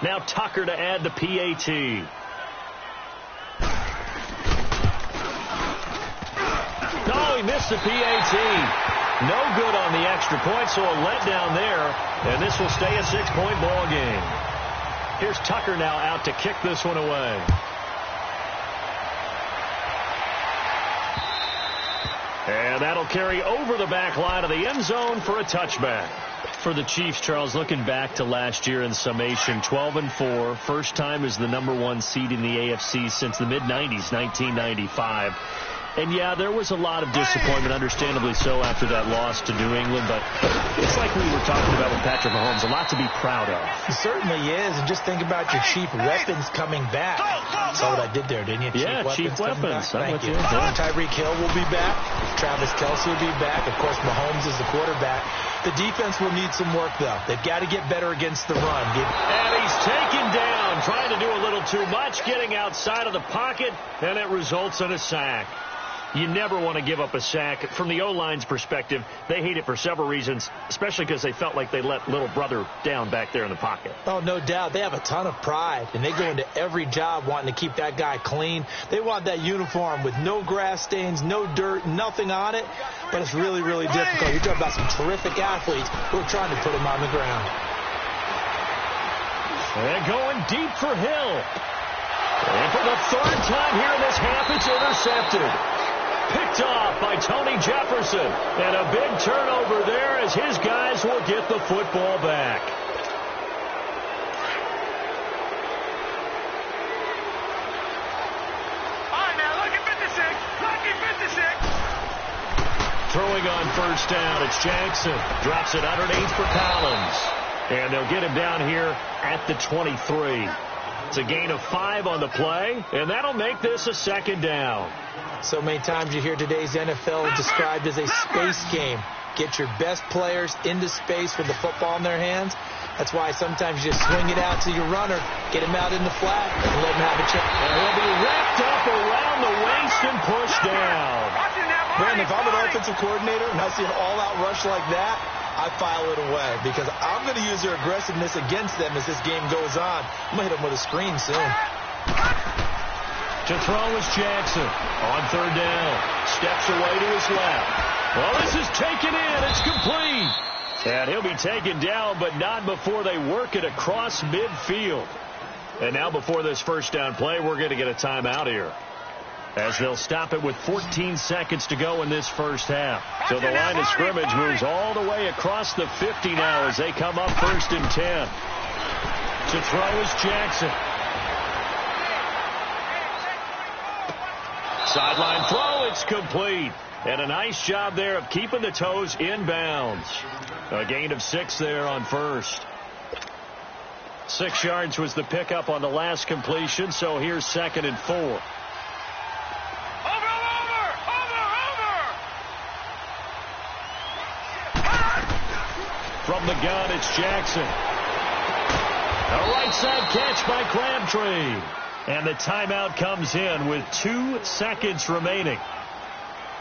Now Tucker to add the PAT. Oh, he missed the PAT. No good on the extra point, so a letdown there. And this will stay a 6-point ball game. Here's Tucker now out to kick this one away. And that'll carry over the back line of the end zone for a touchback. For the Chiefs, Charles, looking back to last year in summation, 12-4, first time as the #1 seed in the AFC since the mid-90s, 1995. And, yeah, there was a lot of disappointment, understandably so, after that loss to New England. But it's like we were talking about with Patrick Mahomes, a lot to be proud of. It certainly is. And just think about your Chief weapons coming back. Saw what I did there, didn't you? Yeah, Chief weapons. Thank you. Tyreek Hill will be back. Travis Kelce will be back. Of course, Mahomes is the quarterback. The defense will need some work, though. They've got to get better against the run. And he's taken down, trying to do a little too much, getting outside of the pocket, and it results in a sack. You never want to give up a sack. From the O-line's perspective, they hate it for several reasons, especially because they felt like they let little brother down back there in the pocket. Oh, no doubt. They have a ton of pride, and they go into every job wanting to keep that guy clean. They want that uniform with no grass stains, no dirt, nothing on it, but it's really, really difficult. You're talking about some terrific athletes who are trying to put him on the ground. And going deep for Hill. And for the third time here in this half, it's intercepted. Picked off by Tony Jefferson. And a big turnover there as his guys will get the football back. All right, now look at 56. Look at 56. Throwing on first down, it's Jackson. Drops it underneath for Collins. And they'll get him down here at the 23. It's a gain of 5 on the play, and that'll make this a second down. So many times you hear today's NFL described as a space game. Get your best players into space with the football in their hands. That's why sometimes you just swing it out to your runner, get him out in the flat, and let him have a chance. And he'll be wrapped up around the waist and pushed down. Man, if I'm an offensive coordinator and I see an all-out rush like that, I file it away because I'm going to use their aggressiveness against them as this game goes on. I'm going to hit them with a screen soon. To throw is Jackson on third down. Steps away to his left. Well, this is taken in. It's complete. And he'll be taken down, but not before they work it across midfield. And now before this first down play, we're going to get a timeout here, as they'll stop it with 14 seconds to go in this first half. So the line of scrimmage moves all the way across the 50 now as they come up 1st and 10. To throw is Jackson. Sideline throw, it's complete. And a nice job there of keeping the toes inbounds. A gain of 6 there on first. 6 yards was the pickup on the last completion, so here's 2nd and 4. From the gun, it's Jackson. A right side catch by Crabtree. And the timeout comes in with 2 seconds remaining.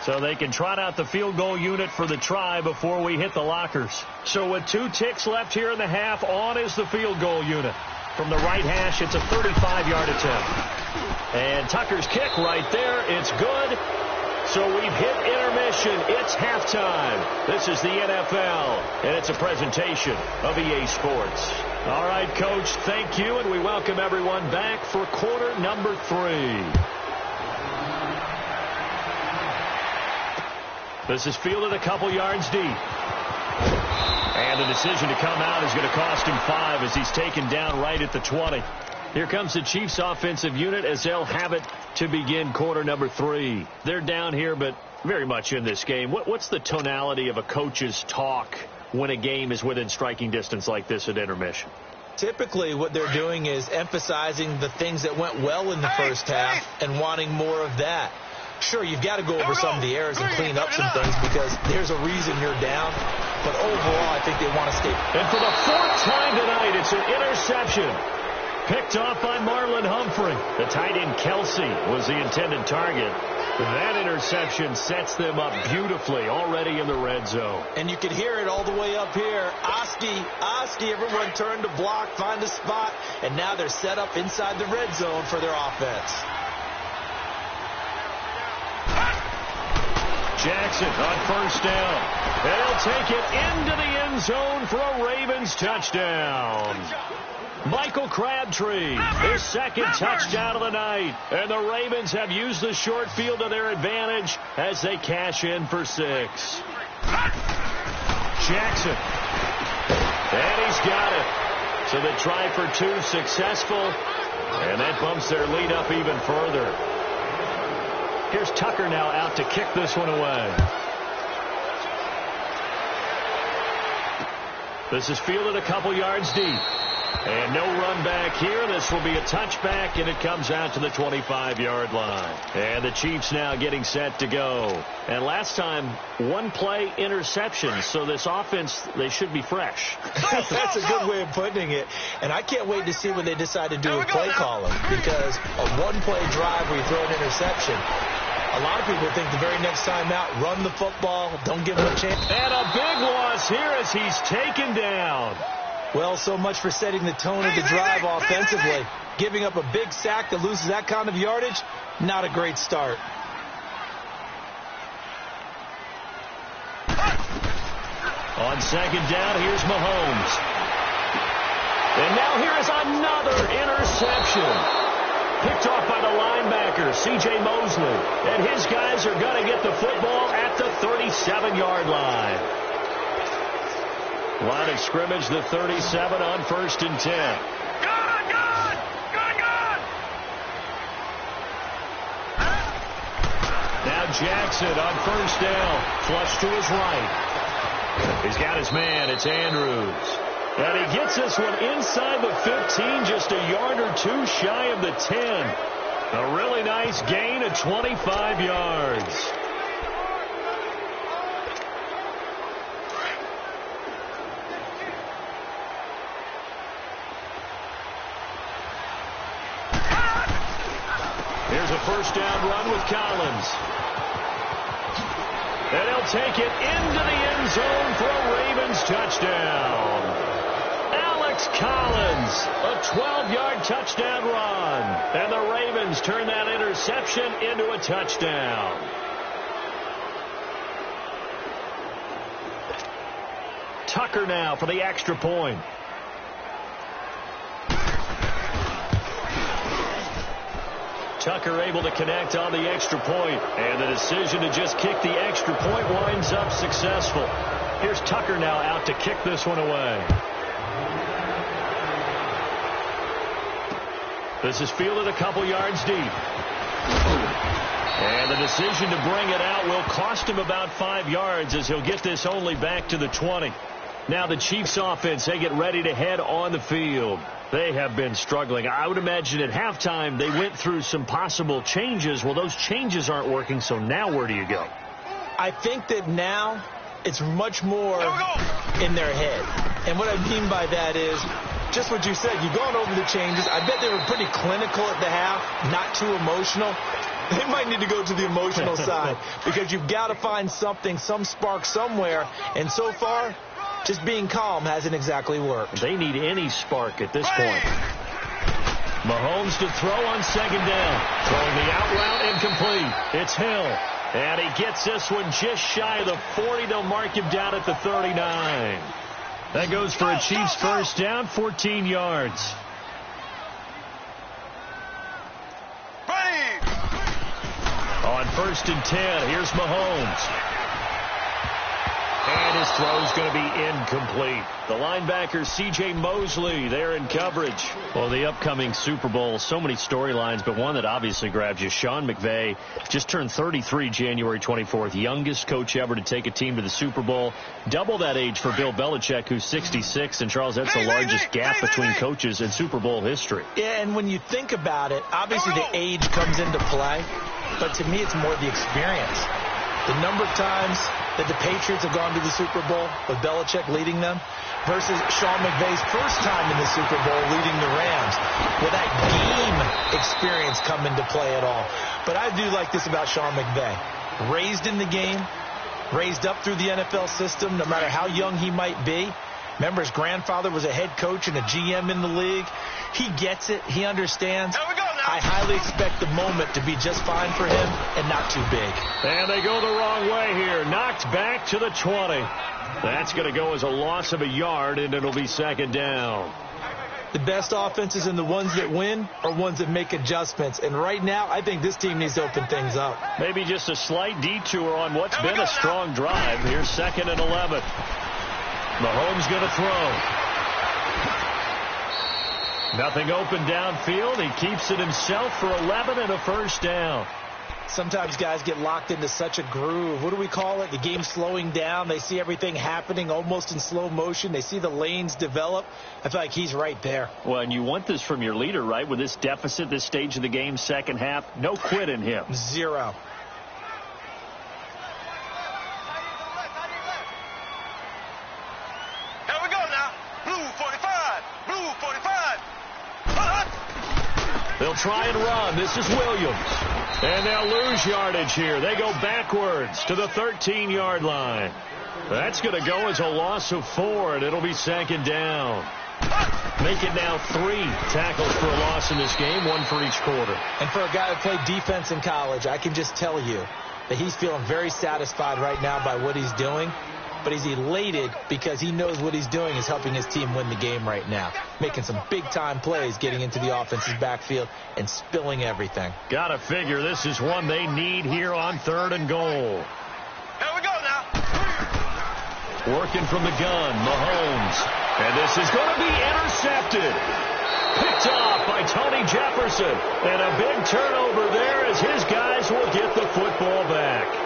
So they can trot out the field goal unit for the try before we hit the lockers. So with 2 ticks left here in the half, on is the field goal unit. From the right hash, it's a 35-yard attempt. And Tucker's kick right there. It's good. So we've hit intermission. It's halftime. This is the NFL, and it's a presentation of EA Sports. All right, Coach, thank you, and we welcome everyone back for quarter number 3. This is fielded a couple yards deep. And the decision to come out is going to cost him 5 as he's taken down right at the 20. Here comes the Chiefs offensive unit as they'll have it to begin quarter number 3. They're down here, but very much in this game. What's the tonality of a coach's talk when a game is within striking distance like this at intermission? Typically, what they're doing is emphasizing the things that went well in the first half and wanting more of that. Sure, you've got to go over some of the errors and clean up some things because there's a reason you're down. But overall, I think they want to stay. And for the 4th time tonight, it's an interception. Picked off by Marlon Humphrey. The tight end Kelce was the intended target. That interception sets them up beautifully already in the red zone. And you can hear it all the way up here. Oski, everyone turned to block, find a spot, and now they're set up inside the red zone for their offense. Jackson on first down. And he'll take it into the end zone for a Ravens touchdown. Michael Crabtree, his second touchdown of the night. And the Ravens have used the short field to their advantage as they cash in for 6. Jackson. And he's got it. So the try for 2 successful. And that bumps their lead up even further. Here's Tucker now out to kick this one away. This is fielded a couple yards deep. And no run back here. This will be a touchback, and it comes out to the 25-yard line. And the Chiefs now getting set to go. And last time, 1-play interception. So this offense, they should be fresh. That's a good way of putting it. And I can't wait to see what they decide to do with play calling. Because a 1-play drive where you throw an interception, a lot of people think the very next time out, run the football, don't give them a chance. And a big loss here as he's taken down. Well, so much for setting the tone of the drive offensively. Giving up a big sack that loses that kind of yardage, not a great start. On second down, here's Mahomes. And now here is another interception. Picked off by the linebacker, C.J. Mosley. And his guys are going to get the football at the 37-yard line. Line of scrimmage, the 37 on 1st and 10. Good! Now Jackson on first down. Flush to his right. He's got his man. It's Andrews. And he gets this one inside the 15, just a yard or 2 shy of the 10. A really nice gain of 25 yards. Here's a first down run with Collins. And he'll take it into the end zone for a Ravens touchdown. Alex Collins, a 12-yard touchdown run. And the Ravens turn that interception into a touchdown. Tucker now for the extra point. Tucker able to connect on the extra point, and the decision to just kick the extra point winds up successful. Here's Tucker now out to kick this one away. This is fielded a couple yards deep. And the decision to bring it out will cost him about 5 yards as he'll get this only back to the 20. Now the Chiefs offense, they get ready to head on the field. They have been struggling. I would imagine at halftime they went through some possible changes. Well, those changes aren't working, so now where do you go? I think that now it's much more in their head. And what I mean by that is just what you said. You've gone over the changes. I bet they were pretty clinical at the half, not too emotional. They might need to go to the emotional side because you've got to find something, some spark somewhere. And so far, just being calm hasn't exactly worked. They need any spark at this point. Mahomes to throw on second down. Throwing the out route incomplete. It's Hill. And he gets this one just shy of the 40. They'll mark him down at the 39. That goes for a Chiefs first down, 14 yards. On 1st and 10, here's Mahomes. And his throw's going to be incomplete. The linebacker, C.J. Mosley, there in coverage. Well, the upcoming Super Bowl, so many storylines, but one that obviously grabs you. Sean McVay just turned 33 January 24th. Youngest coach ever to take a team to the Super Bowl. Double that age for Bill Belichick, who's 66. And, Charles, that's the largest gap between coaches in Super Bowl history. Yeah, and when you think about it, obviously the age comes into play. But to me, it's more the experience. The number of times that the Patriots have gone to the Super Bowl with Belichick leading them versus Sean McVay's first time in the Super Bowl leading the Rams. Well, that game team experience come into play at all. But I do like this about Sean McVay. Raised in the game, raised up through the NFL system, no matter how young he might be. Remember, his grandfather was a head coach and a GM in the league. He gets it. He understands. Here we go now. I highly expect the moment to be just fine for him and not too big. And they go the wrong way here. Knocked back to the 20. That's going to go as a loss of a yard, and it'll be second down. The best offenses and the ones that win are ones that make adjustments. And right now, I think this team needs to open things up. Maybe just a slight detour on what's been a strong drive. Here's 2nd and 11. Mahomes going to throw. Nothing open downfield. He keeps it himself for 11 and a first down. Sometimes guys get locked into such a groove. What do we call it? The game's slowing down. They see everything happening almost in slow motion. They see the lanes develop. I feel like he's right there. Well, and you want this from your leader, right? With this deficit, this stage of the game, second half, no quit in him. Zero. Here we go now. Blue 45. Blue 45. They'll try and run. This is Williams. And they'll lose yardage here. They go backwards to the 13-yard line. That's going to go as a loss of 4, and it'll be second down. Make it now 3 tackles for a loss in this game, 1 for each quarter. And for a guy who played defense in college, I can just tell you that he's feeling very satisfied right now by what he's doing. But he's elated because he knows what he's doing is helping his team win the game right now. Making some big-time plays, getting into the offense's backfield, and spilling everything. Gotta figure this is one they need here on 3rd and goal. Here we go now. Working from the gun, Mahomes. And this is going to be intercepted. Picked off by Tony Jefferson. And a big turnover there as his guys will get the football back.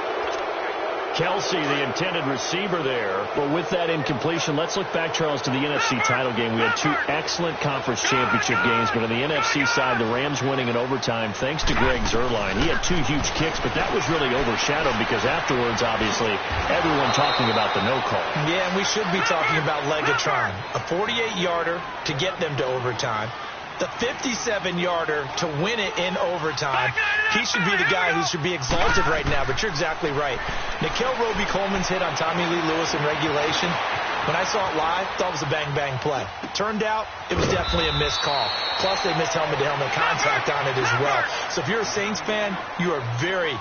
Kelsey, the intended receiver there. Well, with that incompletion, let's look back, Charles, to the NFC title game. We had 2 excellent conference championship games, but on the NFC side, the Rams winning in overtime thanks to Greg Zuerlein. He had 2 huge kicks, but that was really overshadowed because afterwards, obviously, everyone talking about the no call. Yeah, and we should be talking about Legatron. A 48-yarder to get them to overtime. The 57-yarder to win it in overtime. He should be the guy who should be exalted right now, but you're exactly right. Nikel Roby-Coleman's hit on Tommy Lee Lewis in regulation, when I saw it live, I thought it was a bang-bang play. Turned out, it was definitely a missed call. Plus, they missed helmet-to-helmet contact on it as well. So if you're a Saints fan, you are very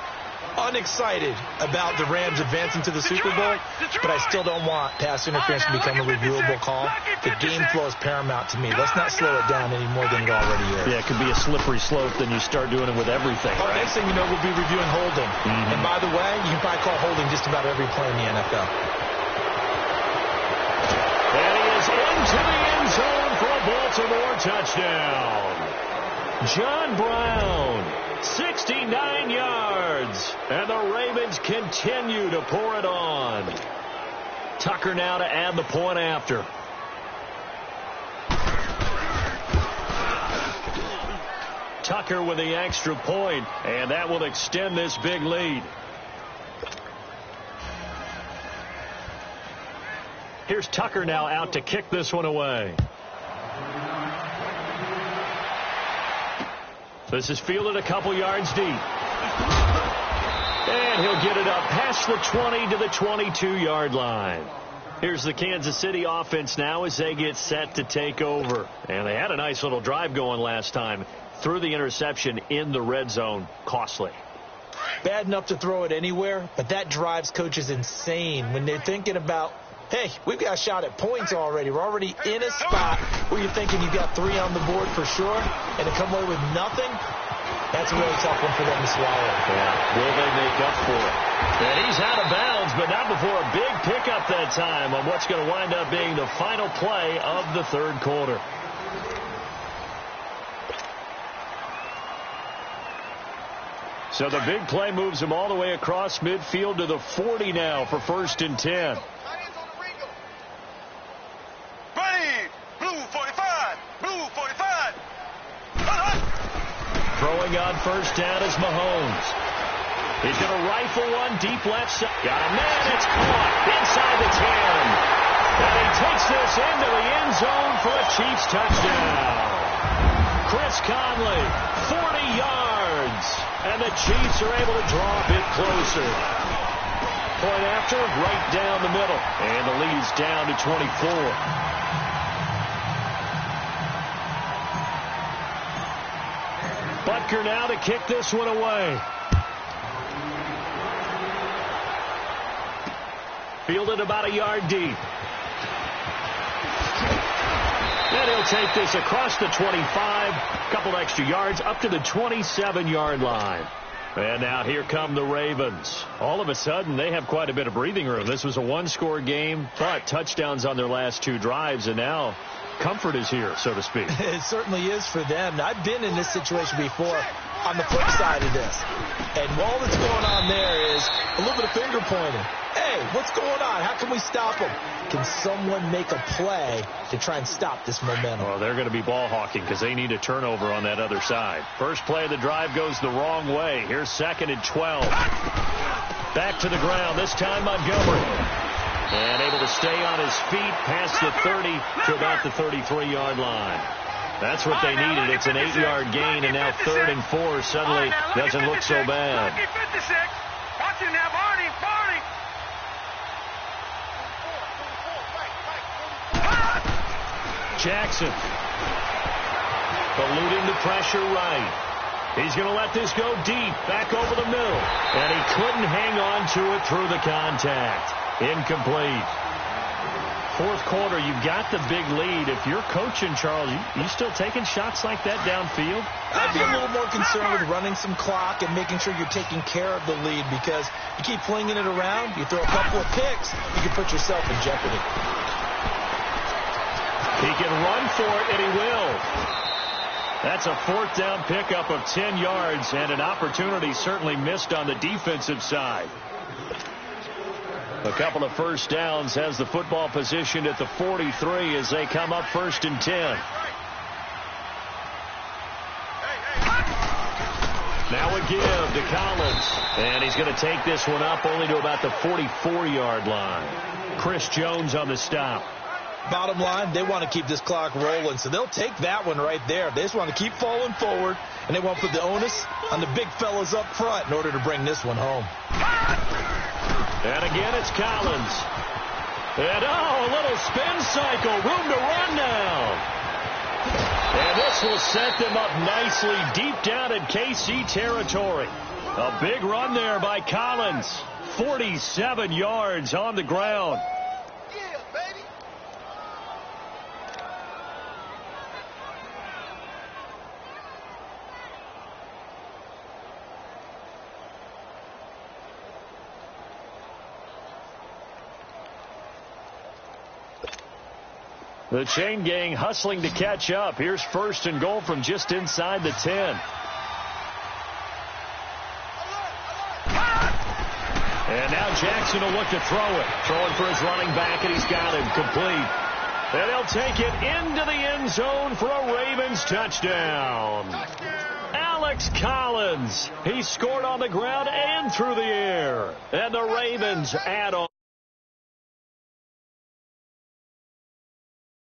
unexcited about the Rams advancing to the Super Bowl, but I still don't want pass interference to become a reviewable call. The game flow is paramount to me. Let's not slow it down any more than it already is. Yeah, it could be a slippery slope, then you start doing it with everything, right? Next thing you know, we'll be reviewing holding. And by the way, you can probably call holding just about every play in the NFL. And he is into the end zone for a Baltimore touchdown. John Brown, 69 yards, and the Ravens continue to pour it on. Tucker now to add the point after. Tucker with the extra point, and that will extend this big lead. Here's Tucker now out to kick this one away. This is fielded a couple yards deep. And he'll get it up past the 20 to the 22-yard line. Here's the Kansas City offense now as they get set to take over. And they had a nice little drive going last time. Threw the interception in the red zone. Costly. Bad enough to throw it anywhere, but that drives coaches insane when they're thinking about, hey, we've got a shot at points already. We're already in a spot where you're thinking you've got 3 on the board for sure, and to come away with nothing, that's a really tough one for them to swallow. Yeah. Will they make up for it? And he's out of bounds, but not before a big pickup that time on what's going to wind up being the final play of the third quarter. So the big play moves him all the way across midfield to the 40 now for 1st and 10. Throwing on 1st down is Mahomes. He's going to rifle one deep left side. Got a man. It's caught inside the 10. And he takes this into the end zone for a Chiefs touchdown. Chris Conley, 40 yards. And the Chiefs are able to draw a bit closer. Point after, right down the middle. And the lead's down to 24. Butker now to kick this one away. Fielded about a yard deep. And he'll take this across the 25. A couple extra yards up to the 27-yard line. And now here come the Ravens. All of a sudden, they have quite a bit of breathing room. This was a one-score game, but touchdowns on their last two drives, and now comfort is here, so to speak. It certainly is for them. I've been in this situation before on the flip side of this. And all that's going on there is a little bit of finger pointing. Hey, what's going on? How can we stop them? Can someone make a play to try and stop this momentum? Well, they're going to be ball hawking because they need a turnover on that other side. First play of the drive goes the wrong way. Here's 2nd and 12. Back to the ground, this time Montgomery. And able to stay on his feet past the 30 to about the 33-yard line. That's what they needed. It's an 8-yard gain, and now 3rd and 4 suddenly doesn't look so bad. Jackson eluding the pressure right. He's going to let this go deep, back over the middle. And he couldn't hang on to it through the contact. Incomplete. Fourth quarter, you've got the big lead. If you're coaching, Charles, you still taking shots like that downfield? I'd be a little more concerned with running some clock and making sure you're taking care of the lead, because you keep flinging it around, you throw a couple of picks, you can put yourself in jeopardy. He can run for it, and he will. That's a 4th down pickup of 10 yards, and an opportunity certainly missed on the defensive side. A couple of first downs, has the football positioned at the 43 as they come up 1st and 10. Now a give to Collins, and he's going to take this one up only to about the 44-yard line. Chris Jones on the stop. Bottom line, they want to keep this clock rolling, so they'll take that one right there. They just want to keep falling forward, and they want to put the onus on the big fellas up front in order to bring this one home. And again, it's Collins. And, a little spin cycle. Room to run now. And this will set them up nicely deep down in KC territory. A big run there by Collins. 47 yards on the ground. The chain gang hustling to catch up. Here's 1st and goal from just inside the 10. And now Jackson will look to throw it. Throwing for his running back, and he's got him complete. And they'll take it into the end zone for a Ravens touchdown. Alex Collins. He scored on the ground and through the air. And the Ravens add on.